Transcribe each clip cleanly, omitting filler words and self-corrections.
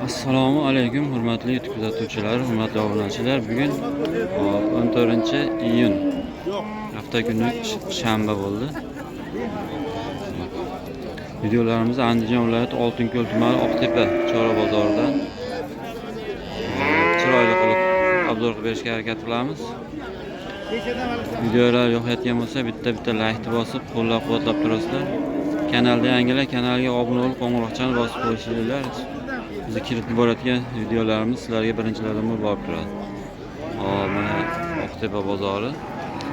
Assalomu alaykum hurmatli YouTube kuzatuvchilar, hurmatli obunachilar. Bugun 14-iyun hafta kuni shanba bo'ldi. Videolarimiz Andijon viloyati Oltinko'l tumani Oqtepa chorva bozoridan chiroyli qilib obzor qilib berishga harakat qilamiz. Videolar yoqayotgan bo'lsa bitta like bosib qo'llab-quvvatlab turasizlar. Kanalda yangilar kanalga obuna bo'lib qo'ng'iroqchani bosib qo'yishinglar. Bizni kiritib borayotgan videolarimiz sizlarga birinchilardan borib turadi. Mana Oqtepa bozori,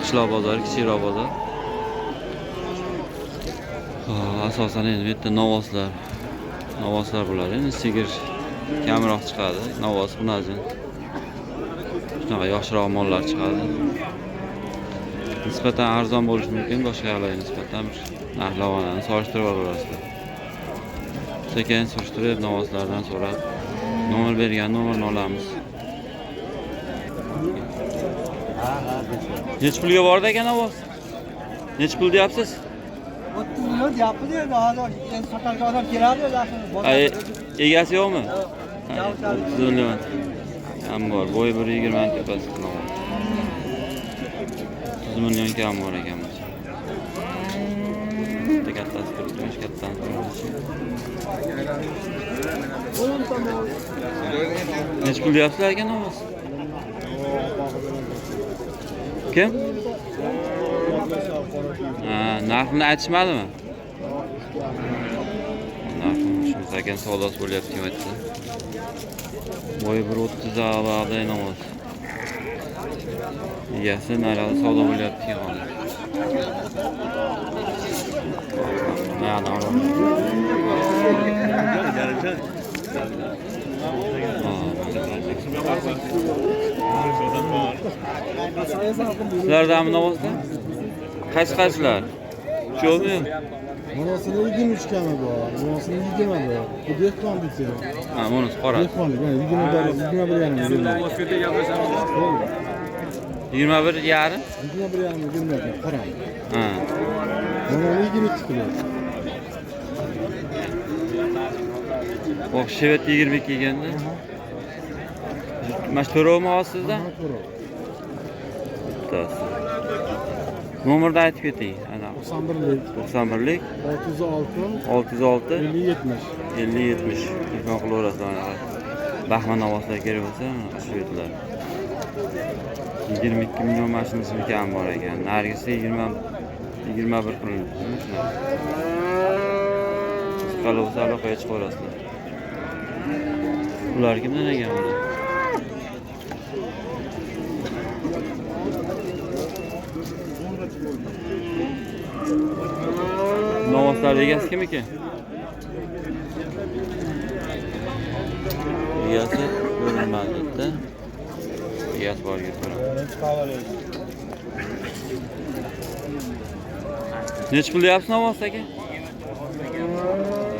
qishloq bozori, kichikroq bozor. Asosan endi bu yerda novvoslar bo'ladi. Endi sigir kamroq chiqadi, novvos, xunajin. Shunaqa yoshroq mollar chiqadi. Nisbatan arzon bo'lishi mumkin, boshqalarga nisbatan bir narx-navoni solishtirib olasizlar. Sekin surishtirib, novvoslardan so'rab, nomer bergan nomerni olamiz. Nech pulga bordi ekan novvos? Nech pul deyapsiz? 30 million deyapmiz endi hozir endi sotarga odam keladi Egasi yo'qmi? 30 million. Ham bor. Bo'yi 1.20 tepasi novvos. 30 million kam bor ekan. Kattasi turibdi, kattasi turibdi. Nech pul deyapsizlar ekan novvos? Kim? Narxini aytishmadimi? Narxini ekan savdosi bo'lyapti kim aytdi? Bo'yi 1.30 avvalda novvos. Egasi narxi savdo bo'lyapti kim hozir? Sizlardami novvoslar? Qaysi-qaysilar? Shumi? Monasini 23 kami bor, monasini 20 bor. Bu dehqon desa. Ha, monasi qora. Dehqon, 21 yarim. 21 yarim? 21 yarim, 20 qora. Ha. Monani 22 kilo. O shevet 22 ekanda. Mana shu to'rovmi olsizda? Bittasi. Nomerni aytib keting. Ana 91lik 606 50 70. Telefon qilaverasizlar. Bahman novvoslar kerak bo'lsa, shu yerlar. 22 million mashinasi kam bor ekan. Nargisi 21 pul. Qolsa aloqaga chiqib qo'yasizlar. Ular kimdan ekan ular? Novvoslar egasi kim ekan? Egasi ko'rinmadi-da. Egasi borga ko'raman. Nech pul deyapsiz novvos aka?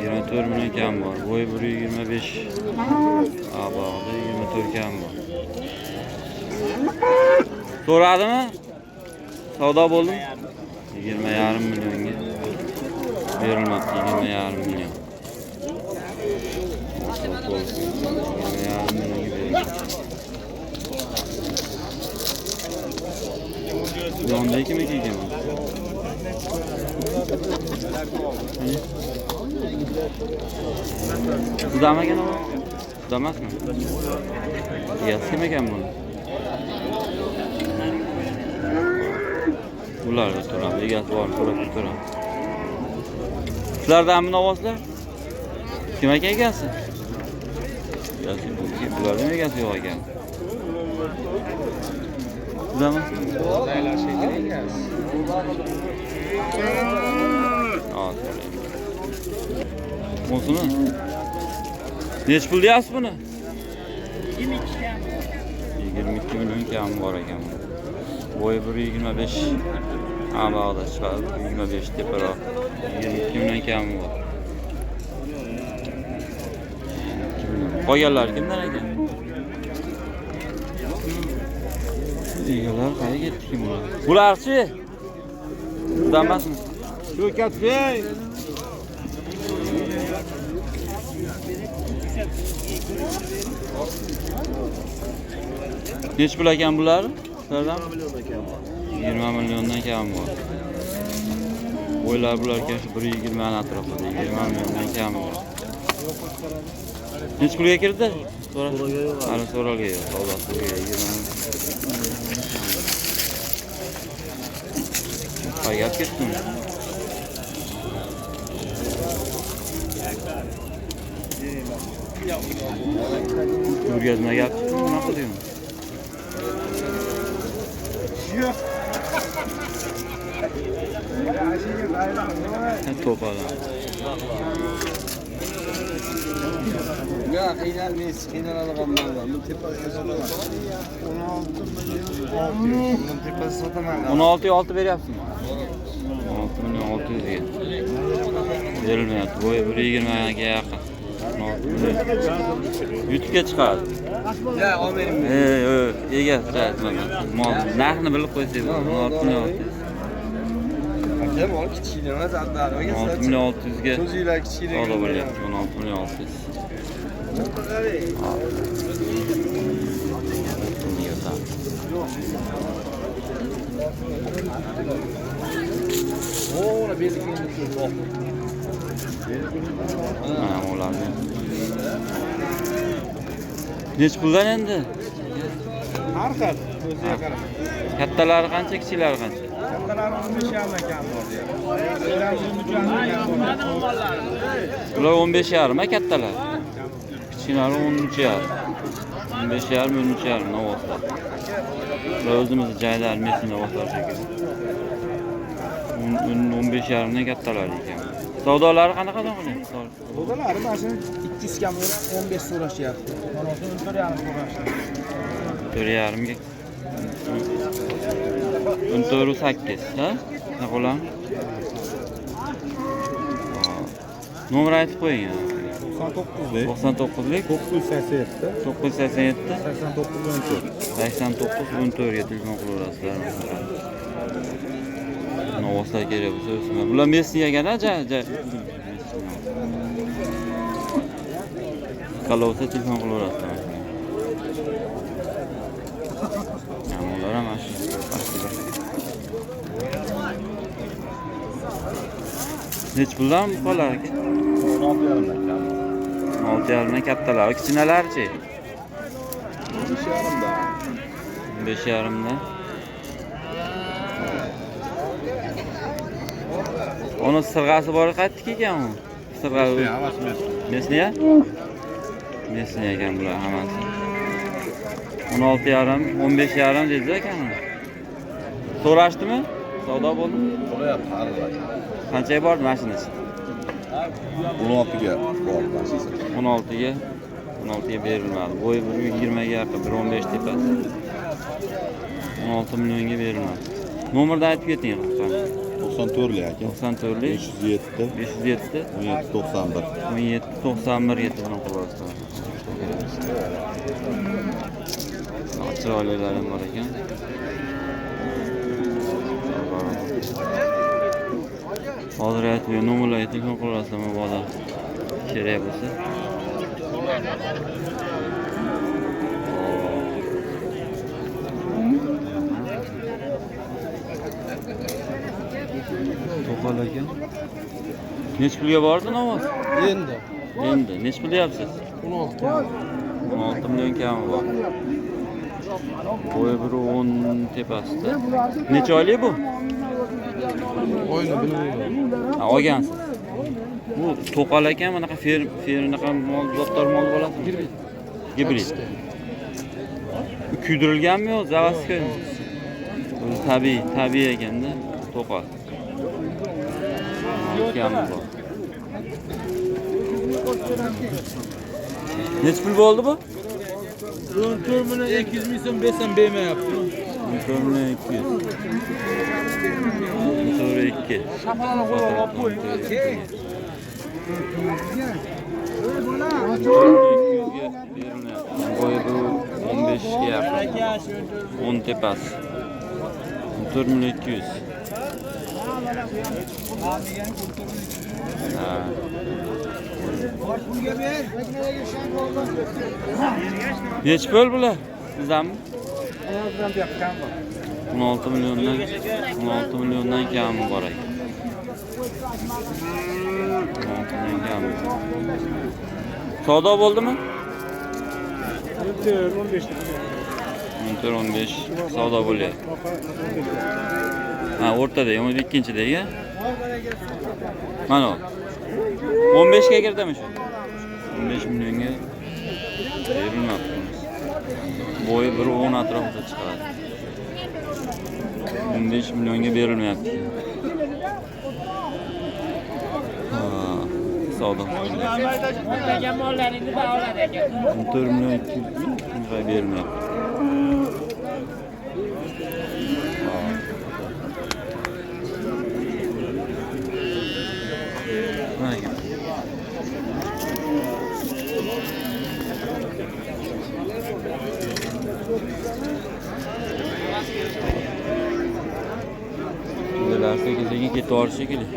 24 million kam bor. Bo'yi 1.25. Abog'da 24 kam bor. So'radimi? Savdo bo'ldimi? 20,5 millionga berilmoqda. 20,5 million. 20,5 millionga berilmoqda. Yonda kim ekan? Sizdamekan o? Sizdamasmi? Egasi kim ekan buni? Ularda turamiz, egasi bor, so'rab turamiz. Sizlardanmi novvoslar? Kim ekan egasi? Egasi bularning egasi yo'q ekan. Sizdamasmi? Laylar shekilli egasi. Bosini. Nech pul deyapsiz buni? 22 kam. 22 million kam bor ekan. Bo'yi 1.25. Abog'da chiqadi. 25 teparoq. 22 million kam bor. Qolganlar kimdan ekan? Egalar qayerga ketdi kim ular? Bularchi? Damasmi? Shu katbey. Neç pul ekan bular? Sizlardan? 20 milyondan kam bor. Boylar bularga 120 dan atrofida, 20 milyondan kam bor. Neç pulga kirdi? Hali so'ralga yo'q. Savdosi 20. Qayga ketdimi? Ko'rgazma gap chiqdi, nima qilyapsan? To'pala. Ya qiynalmaysiz, qiynaladigan mallar. Bu tepasida sotaman. 16 milyon. Bunun tepasida sotaman. 16'ya 6 beryapsizmi? 16 milyon 600 ga. Berilmayapti. Bo'yi 120 ga yaqin. YouTube'ga chiqadi. Ya, olmayman. Ega mol narxini bilib qo'ysangiz, 16 milyon 600. Hem ol kichkina emas, addaroga 16 milyon 600 ga. So'zinglar kichkina. Savdo bo'lyapti, 16 milyon 600. Ona belgini bak. Ha, ularni. Nech puldan endi? Har xil, o'ziga qarab. Kattalari qancha, kichiklari qancha? Kattalari 15 ekan bor deyapti. Ular 15,5 ma kattalar. Kichkinalari 13,5. 15,5, 13,5 novoslar. Ular o'zimizni joylar mesin novoslar shekilli. 15,5 dan kattalar ekan. Savdolari qanaqadan qilyapti? Bo'g'alari mana shuni 200 kam 15 so'rashyapti. Mana shuni 1,5 so'rashdi. 4,5 ga. 14,8, ha? Ne qo'lam? Nomer aytib qo'ying. 99lik 987 987 89 89 ga telefon qilaverasizlar. Novoslar kerak bo'lsa o'sma. Bular Messiyaga-da, Qolsa telefon qilaverasizlar. Ular ham shu. Nech puldan qolar ekan? 6,5 kattalari, kichkinalarchi? 5,5 dan. Onun sırgası bor qaytdik ekan u. Sırga. Mesniya? Mesniya ekan bular hammasi. 16,5, 15,5 dedi ekan. So'rashdimi? Savdo bo'ldimi? Bo'lyapti, hali. Qanchaga bordi mashinasi? 16 ga bordi mashinasi. 16 ga. 16 ga berilmadi. Bo'yi 120 ga yaqin, 115 tepasi. 16 millionga berilmadi. Nomerni aytib keting. 94lik aka. 94lik 507 507 17 91. 17 91 telefon qilyapsizlar. Chiroylilar ham bor ekan. Hozir aytib, nomerlarga telefon qilyapsizlar, mabodo kerak bo'lsa. To'qol ekan. Nech pulga bordi novoz? Endi nech pul deyapsiz? 16. 16 million kami bor. Bo'yi 110 tepasida. Necha oylik bu? Oyni bilmayman. Ha, olgansiz. Bu to'qol ekan, bunaqa fernaqa mol, doktor mol bo'ladi. Gibrid. Kuydirilganmi yo, zavodskiy? Tabiiy ekanda, to'qol. Kami bor. Nech pul bo'ldi bu? 14 milyon 200 ming so'm bersam bermayapti. 14 milyon 200. 2. Shapalarni qo'yib olib qo'ying. Boyu bu 15 ga yaqin. 10 tepasi. 14 milyon 200. Ha. Pulga ber. Teknedagi shan oldim. Nechi pul bular? Bizami? Ayozdan bu yoqqa kam bor. 16 milyondan kami bor ekan. 16 dan kami. Savdo bo'ldimi? 15 savdo bo'lyapti. Ha, o'rtada, 12-chidagi. Mana 15 ga kirdimi shu? 15 millionga berilmabdi. Bo'yi 1.10 atrofida chiqadi. 15 millionga berilmayapti. Ha, savdo. O'rtagan mollaringni baholar ekan. 4 million 200 ming berilmayapti. Bular sekin ketib borish shekilli.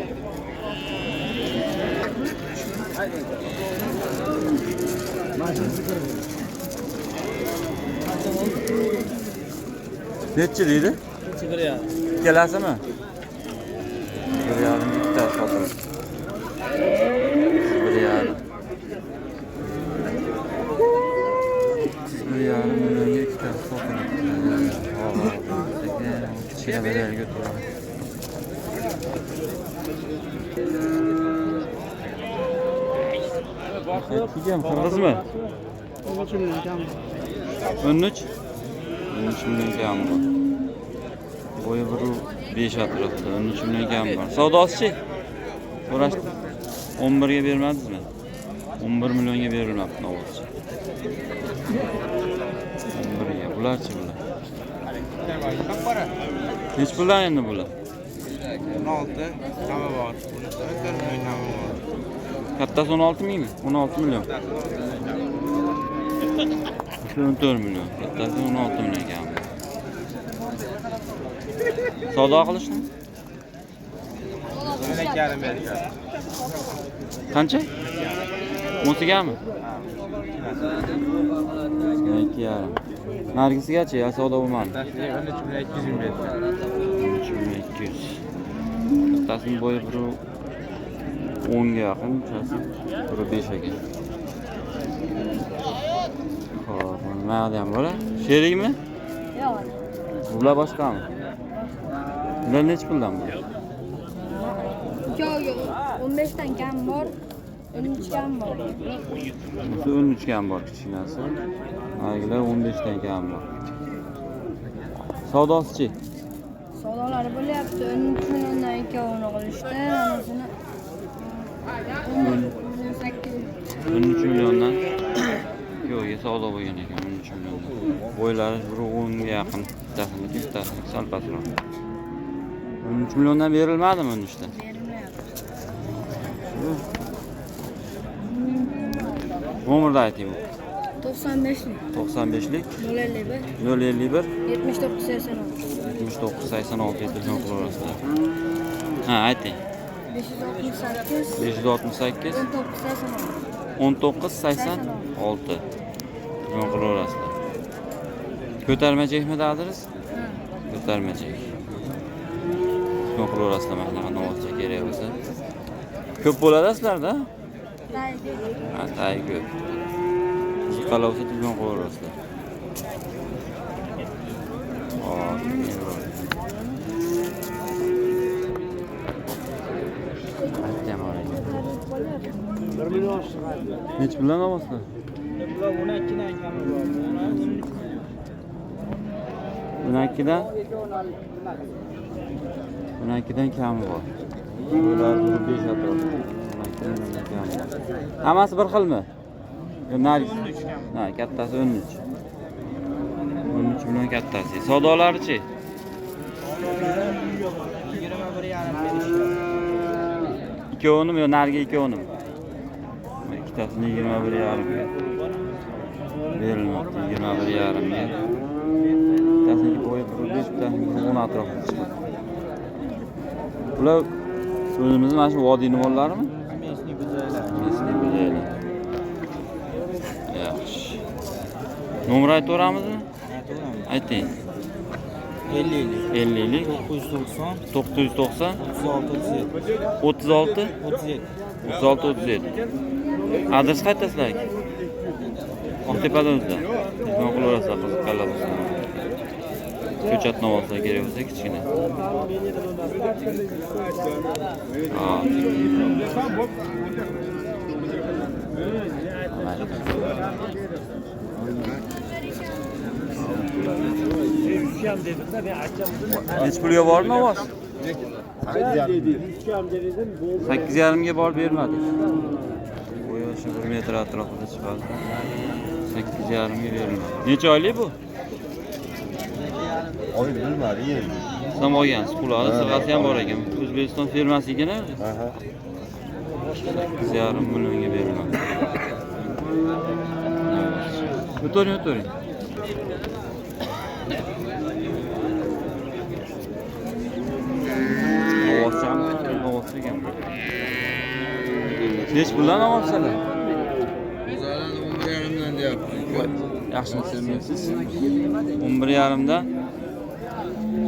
Nechi deydi? 1.5. Ikkalasimi? 1.5 bitta sotildi. 1.5. 1.5 millionga ikkita sotildi. Kichkina berayga o'tiraman. Kim qirg'izmi? 13 million kam. 13 million kam bor. Bo'yi 1.5 atrofida 13 million kam bor. Savdosi-chi? So'rashdi. 11 ga bermadingizmi? 11 millionga berilmabdi navozchi. 11 ga. Bularchi bular? Nech puldan endi bular? 16 kami bor. 4 million kami bor. Kattasi 16 mingmi? 16 million. 14 million. Kattasi 16 million kam. Savdo qilishni? 1.5 berishadi. Qancha? 18gami? 2.5. Nargisigachi ya savdo bo'lmadi. 13 million 200 ming berishadi. 200. Kattasini bo'yi 10 ga yaqin, chasi 5 ga. Xo'p, nima ham bo'la? Sherikmi? Yo'q. Bular boshqami? Bular nech puldan bu? Yo'q, 15 dan kam bor, 13 kam bor. Bu 13 kam bor kichkinasi. Nargilar 15 dan kam bor. Savdosi-chi? Savdolari bo'lyapti, 13 milliondan ikkovini qilishdi, anasini 13 milliondan yo'q, savdo bo'lgan ekan 13 milliondan. Bo'ylari 1.10 ga yaqin, bittasi sal pastroq. 13 milliondan berilmadimi 13 dan? Nomerni ayting. 95lik 95lik 051 051 79 86 79 86 telefon qilaverasizlar. Ha, ayting. 568 568 19 86 19 86 telefon qilaverasizlar. Ko'tarmachakmi adres? Ko'tarmachak. Telefon qilaverasizlar, mana navozcha kerak bo'lsa. Ko'p bo'ladi sizlarda? Ha, tayyor. Qalavsa telefon qilaverasizlar. Hop. Aytdim oraga. 1 million chiqadi. Nech bilan olasizlar? Bular 12 dan kami bor. 12 dan 12 dan kami bor. Bular 5 atrof. 12 dan kami bor. Hammasi bir xilmi? Nargis. Ha, kattasi 13. 13 million kattasi. Savdolari-chi? 21,5 Ikkovini yo narga ikkovini. Ikkitasini 21,5 ga. Berilmoqda 21,5 ga. Ikkitasini bo'yi 5 bittasi 10 atrofida chiqadi. Bular o'zimizning mana shu vodiyni mollarimi? Nomer aytaveramizmi? Ayting. 50 50lik 990 990 36 36 37. 36 37. Adres qaytasizlar? Oqtepada o'zida. Mehmon qilaverasizlar qiziqqanlar bo'lsa. Ko'chatni olsa kerak bo'lsa kichkina. Ha. Neç pulga bormi ovoz? 8,5 ga borib bermadi. Bu yoshi 1 metr atrofida chiqadi. 8,5 ga berilmadi. Necha oylik bu? Oy bilmadi endi. Sam olgansiz pullarni, sig'asi ham bor ekan. O'zbekiston firmasi ekan. Aha. 8,5 millionga berilmadi. O'tiring. Ovoz ekan. Nech puldan olsalar? O'zlarini 11,5 dan deyapti. Yaxshi sevmaysiz. 11,5 dan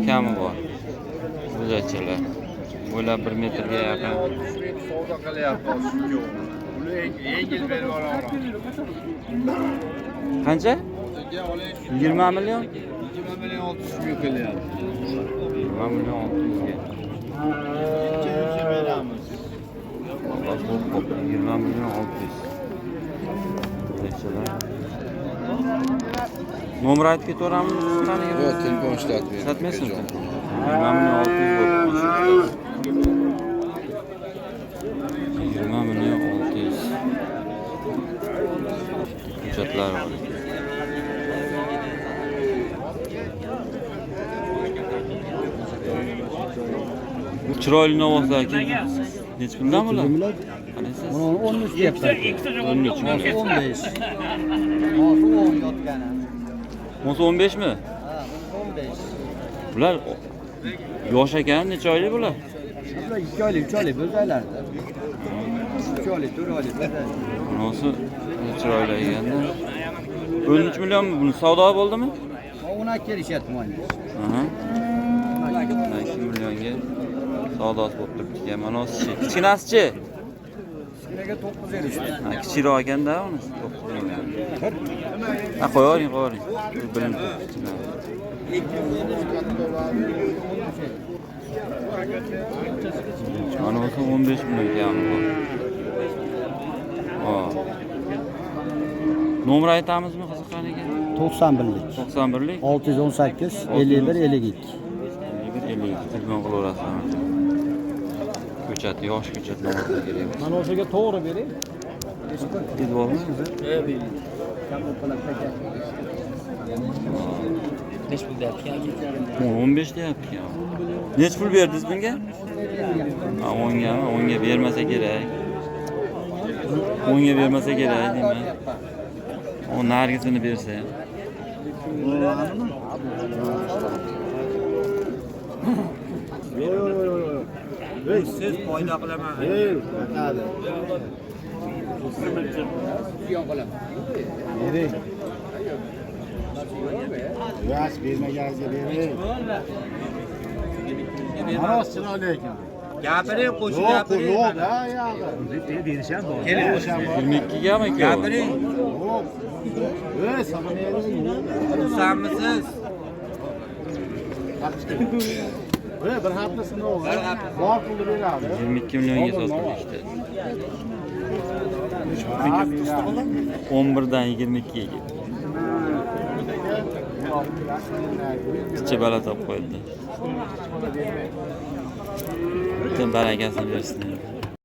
kami bor. Bo'zachalar. Bo'ylab 1 metrga yaqin. Savdo qilyapti shu. Buni yengil berib olaman. Qancha? 20 million? 20 million 600 ming qilyapti. 20 million 600 ga. Alloh xo'p, 20 million 600. Bo'zachalar. Nomer aytib ketaveramiz qaniga? Yo'q, telefon ishlatib beradi. Satmaysiz? 20 million 600 bo'lib. 20 million 600. Hujjatlar bor. Chiroyli novoslar ekan. Nech puldan bular? Qaraysiz. 13 deyapman. 13 mi? 15. Hozir 10 yotgani. Mo'sa 15 mi? Ha, 15. Bular yosh ekan, necha oylik bular? Bular 2 oylik, 3 oylik bo'zaylarda. 3 oylik, 4 oylik bo'zaylar. Bunisi chiroyli ekanda. 13 millionmi buni savdo bo'ldimi? 12 kelishyapti mana. Aha. 2 millionga savdosi bo'lib turibdi. Mana o'sichi. Kichkinasichi? Kichkinaga 9 erishdi. Ha, kichikroq ekanda uni 9 million. Ha, qo'yavering. Bilinib turibdi. Mana o'zi 15 million kami bor. Hop. Nomer aytamizmi qiziqqaniga? 91lik. 91lik 618 51 52. 51 telefon qilaverasizlar. Ko'chat, yosh ko'chat nomasi kerak. Mana o'shaga to'g'ri bering. Biz bormi? Besh pul deyapti. 15 deyapti. Nech pul berdingiz bunga? 10 gami? 10 ga bermasa kerak. 10 ga bermasa kerak deyman. O nargisini bersa. Yo'q. Siz foyda qilaman. Hadi. Bering. Yo'q, bermaganingizga bering. Maros chiroyli ekan. Gapiring, qo'shib gapiring. Yo'q, yo'q. Berisham bor. Keling, qo'sham bor. 22 gami ekan? Gapiring. Yo'q. Ey, samaniyasiz. Sanmisiz? Bir haftasini o'g'il. Bor pulni beradi. 22 millionga sotildi. 11 dan 22 ga. Kichik bala topib qo'ydi. Bütün barakasini bersin.